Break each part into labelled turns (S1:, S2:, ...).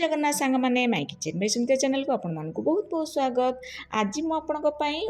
S1: जगन्नाथ सांग मैंने my kitchen में सुमिता चैनल को आपण मानक बहुत बहुत स्वागत। आज मु आपण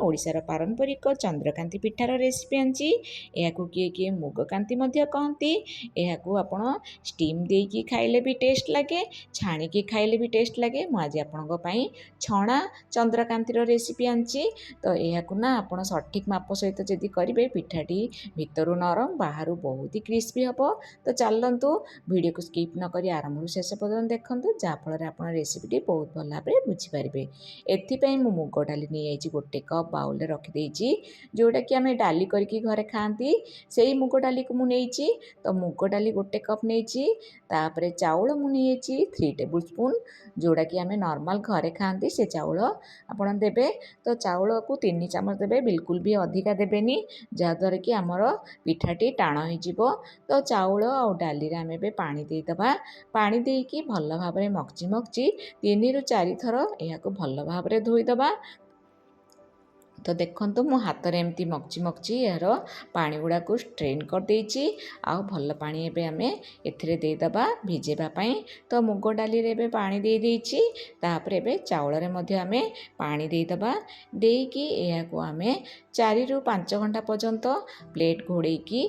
S1: ओडिशार पारंपरिक चंद्रकांति पिठार रेसिपी आनी या किए किए मुगकांति कहती या स्टीम देकी खाइले भी टेस्ट लगे छाणिकी खाइले भी टेस्ट लगे। मुझे आपण छणा चंद्रकांतिर रेसिपी आनी तो यह ना आप सठिक माप सहित जदि करेंगे पिठाटी भितर नरम बाहर बहुत ही क्रिस्पी हम। तो चलतु वीडियो को स्किप न करी आरंभ शेष पर्यटन देखूँ जहाँफल आप रेसिपी बहुत भल भाव में बुझीपारे। एपाई मु मुग डाली नहीं गोटे कप बाउल रखिदे जोटा कि आम डाली करके घरे खाती से ही मुग डाली को मुझे तो मुग डाली गोटे कप नहीं तापर चाउल मुझे 3 टेबुल स्पून जोटा कि आम नॉर्मल घरे खाती से चाउल आप देवे। तो चाउल को 3 चामच देवे बिल्कुल भी अधिका देवेनि जहाँद्वारा कि आमर पिठाटी टाण हो। तो चाउल आ डाली आम पानी देदबा पानी देकी भल भाव में मक्ची मक्ची 3 ରୁ 4 थर यह भल भाव में धोईदबा। तो देखो मो हाथ में एमती मक्ची मक्ची यार पानी गुड़ा को स्ट्रेन कर देछि आउ भल पानी एबे आमे एथिरे देदबा भिजेबाई। तो मुग डाली रे पानी दे देछि तापर एबे चाउल रे मध्य आमे पानी देदबा देकी एहाको आमे 4 ରୁ 5 घंटा पर्यंत प्लेट घोड़ेकी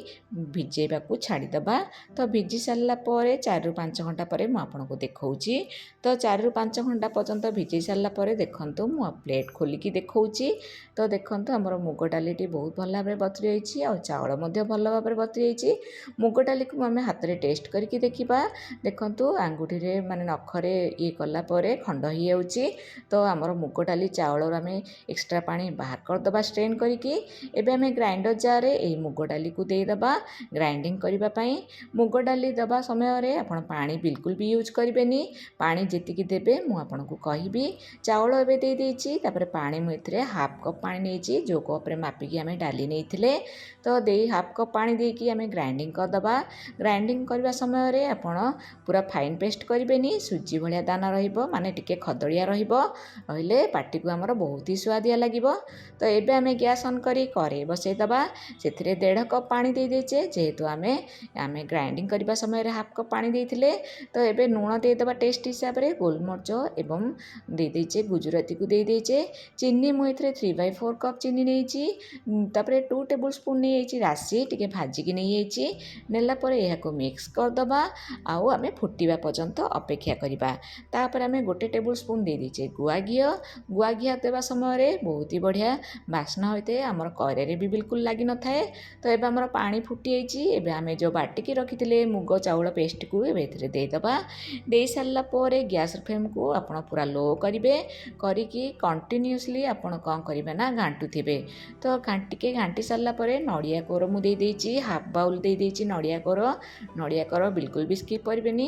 S1: भिजेबा को छाड़ीदबा। तो भिजी सारा पर 4 ରୁ 5 घंटा पर मु आपनको देखौछि। तो 4 ରୁ 5 घंटा पर्यंत भिजे सारा पर देखंतु मु प्लेट खोलिकी देखौछि। तो देखंतु हमर मुग डालीटी बहुत भल भाव में बतुरी जाइछि आ चाउल मध्य भल भाव में बतुरी जाइछि। मुग डाली को आम हाथ में टेस्ट करके देखा देखंतु आंगुठी रे माने नखरे ये कला परे खंड हो जाउछि। तो आमर मुग डाली चाउल आम एक्स्ट्रा पानी बाहर करदबा स्ट्रेन करके एबे आम ग्राइंडर जार रे मुग डाली को देदबा ग्राइंडिंग करबा पई। मुग डाली दबा समय रे आपण पानी बिल्कुल भी यूज करेनि पानी जेतिकी देबे मु आपनको कहबी। चाउल एबे दे देछि तापर पानी मु एथिरे हाफ कप पानी नहीं जो कप रे मापिकी आम डाली नहीं तो दे हाफ कप पानी देकी आम ग्राइंडिंग करदबा। ग्राइंडिंग करबा समय रे आपण पूरा फाइन पेस्ट करेनि सुजी भलिया दाना रहिबो माने टिके खदड़िया रहिबो रहले पार्टी को आमर बहुत ही स्वादिया लागिबो। तो एबे आम गैस ऑन करी करे बसैदबा सेथिरे 1.5 कप पानी दे देचे जेहेतु आम ग्राइंडिंग करबा समय रे हाफ कप पानी देथिले। तो एबे लूण देदबा टेस्ट हिसाब रे गोलमरिच एवं दे देचे गुजराती को दे देचे चीनी मु एथिरे 3/4 कप चीनी नहीं तापर 2 टेबुल स्पून नहीं राशि टिके भाजिकी नहीं नेला पर यह मिक्स करदबा आउ आम फुटिबा पर्यंत अपेक्षा करिबा। तापर आम 1 टेबुल स्पून दे देचे गुआ घी देवा समय रे बहुत ही बढ़िया बास्ना होते आमर करे भी बिल्कुल लगी न थाए। तो एबे आमर पानी फुटी जाइछि एबे आम जो बाटिकी रखिथिले मुग चाउल पेस्ट को एबे एथिरे देदबा। दे सारा पर गैस फ्लेम को आपण पूरा लो करिवे करिकी कंटिन्यूअसली आपण कौन करिवे ना घांटू थे। तो घांटी सारा पर नड़िया कोर मुझे देदेछि हाफ बाउल दे देछि नड़िया कोर बिल्कुल भी स्किप करेनि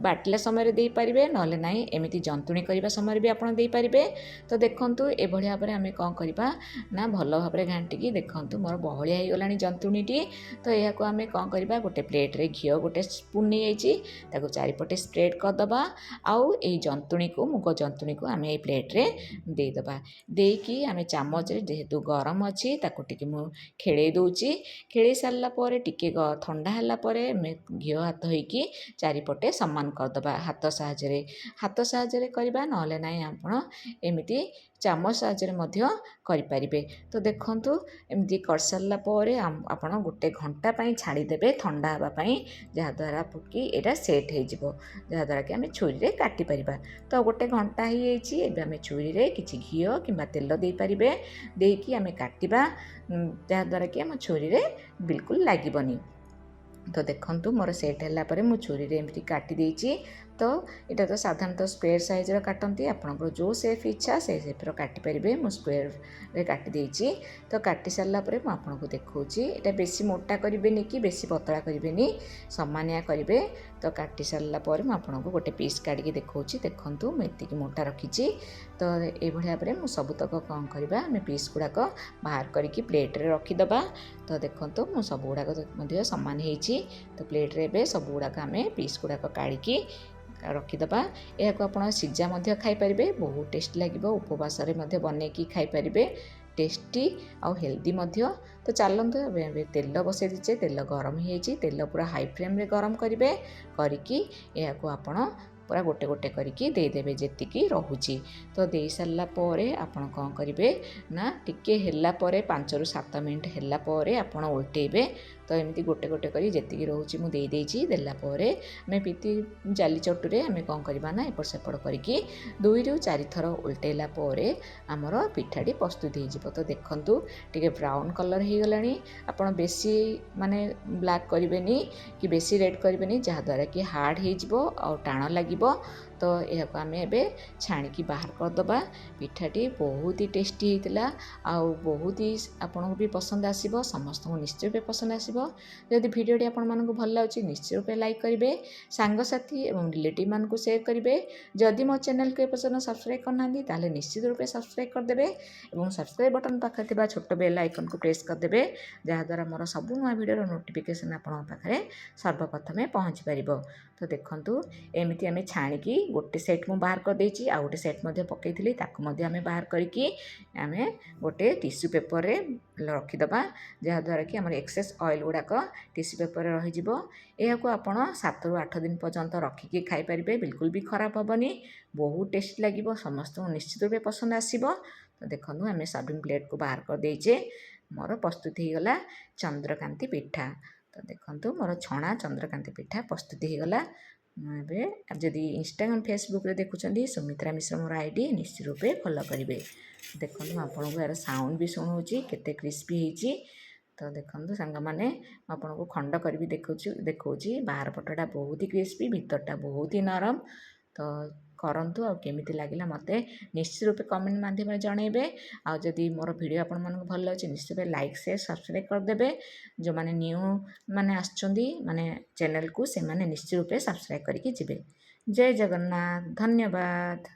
S1: बाटिला समय दे पारे नले ना एमती जंतुणी करबा समय भी आपड़ दे पारे। तो देखंतु ए भलिया भाव आम कौन करबा ना भल भाव में घांटिकी देखंतु मोर बहलिया हो गलानी जंतुणीटी। तो यह को आम कौन करबा गोटे प्लेट रे घी गोटे स्पून नहीं जाइछि ताको चारिपटे स्प्रेड करदबा आउ ए जंतुणी को मुग जंतुणी को आम ए प्लेट रे देदबा देकी आम चामच जेहेतु गरम अच्छी ताको टिके मु खेले दूची खेले सारा पर टिके ठंडा है घी हाथ होइकी चारिपटे सम्मान करदबा हाथ साहाଯ୍ୟରେ करबा नले नाई आपण एमिति चामच साहाଯ୍ୟରେ करिपारिबे। तो देखंतु एमती कर सारा पर आपण गोटे घंटा पई छाड़ी देबे ठंडा हवा पई जहाँद्वारा कि एटा सेट हो जिवो जहाँद्वारा कि आम छुरी रे काटी परिबा। तो गोटे घंटा ही जाइछि एबे आम छुरी रे किछि घी किंबा तेल दे पारिबे देकी आम काटिबा जहाँद्वारा कि आम छुरी रे बिल्कुल लागिबनी। तो देखंतु मोर सेट है पर मु छुरी रे एमती काटी देछि। तो यहाँ तो साधारणतः स्क्वेयर साइज काटती आपंकर जो सेप इच्छा से सेप्र काटी पारे मु स्क्वेयर रे काटी देछि। तो काटी सारा पर मुझे देखौछि एटा बेसी मोटा करेनि कि बेसी पतला करेनि सामान्य करेंगे। तो काटी सारा पर मुझे गोटे पीस काटिकी देखौछि देखंतु मुझे मोटा रखी। तो ये भाव में मुझे सबुतक कौन करवा आम पीस गुड़ाक बाहर करके प्लेट रे रखीदबा। तो देखंतु मु सब गुड़ाक सामान होइछि। तो प्लेट रे सब गुड़ाक आम पीस गुड़ाक काढ़ी रखीदबा। यह को आप सीजा खाईपारे बहुत टेस्ट लगे उपवास बनैकी खाईपारे टेस्टी आउ हेल्दी मध्य। तो चलते तेल बसई दीचे तेल गरम हो तेल पूरा हाई फ्लेम रे गरम करेंगे करके यह को आपण पूरा गोटे गोटे करके देदेवे जेतिकी रहुची। तो दे सारा पर आपण कौन करेंगे ना टिके हैला परे 5 ରୁ 7 मिनट हैला परे आपण उल्टेबे। तो एमती गोटे गोटे करी जेतिकी रोची मु दे देइची देला परे आमे पीती जाली चटुरे आमे कौन करबा ना एपट सेपट करके 2 ରୁ 4 थर उल्टेला परे आमर पिठाटी प्रस्तुत हो जिवो। तो देखंतु टिके ब्राउन कलर हो गलानी। आपण बेसी माने ब्लैक करिवेनी कि बेसी रेड करिवेनी जहा द्वारा कि हार्ड हो जिवो आ टाण लागिवो। तो यह आम ए छाणिकी बाहर करदबा। पिठाटी बहुत ही टेस्टी होता आउ बहुत ही आपन भी पसंद आसीबो, समस्त को निश्चय रूपे पसंद आसीबो। जदि वीडियोटी आपण मानकु भल लाଗୁची निश्चय रूपे लाइक करेंगे, सांग साथी एवं रिलेटिव मानकु शेयर करेंगे। जदि मो चैनल को एपर्यंत सब्सक्राइब करना ताले निश्चित रूपे सब्सक्राइब करदेबे और सब्सक्राइब बटन पाखे थिबा छोट बेल आइकन को प्रेस करदेबे जहाँ द्वारा मोर सब नया वीडियो नोटिफिकेशन आपण पाखे सर्वप्रथमे पहुँची पारिबो। तो देखंतु एमिति आमे छाणिकी गोटे सेट मु बाहर कर देछि आ गोटे सेट मध्ये पकेइथिली ताकु मध्ये आमे बाहर करिकी आमे गोटे टिश्यू पेपर रे रखिदबा जहाँ द्वारा कि हमर एक्सेस ऑयल गुडाक टिश्यू पेपर रे रहि जिवो। एहाको आपण 7 ରୁ 8 दिन पर्यंत रखिकी खाई परिबे, बिल्कुल भी खराब हेबनी, बहुत टेस्टी लागिवो, समस्त निश्चित रूपे पसंद आसीबो। तो देखंतु आमे सर्विंग प्लेट को बाहर कर देइछे। मोर प्रस्तुत हो गला चंद्रकांति पिठा। तो देखंतु मोर छणा चंद्रकांति पिठा प्रस्तुत हो गला। मुझे जदि इंस्टाग्राम फेसबुक रे देखुचंदी सुमित्रा मिश्र मोर आईडी निश्चित रूपे फॉलो करेंगे। देखो आपको यार साउंड भी शुणुची केते क्रिस्पी होइची। तो देखो सांग मैंने आपन को खंड कर देखौची बाहर पटटा बहुत ही क्रिस्पी भीतरटा बहुत ही नरम। तो करंतु आ केमिति लागिला मते निश्चित रूपे कमेंट माध्यम जनइबे। आ जदि मोर वीडियो आपण मानक भल लाଗୁची निश्चित रूपे लाइक शेयर सब्सक्राइब कर देबे। जो माने न्यू माने आछंदी माने चैनल को से माने निश्चित रूपे सब्सक्राइब करके जिबे। जय जगन्नाथ, धन्यवाद।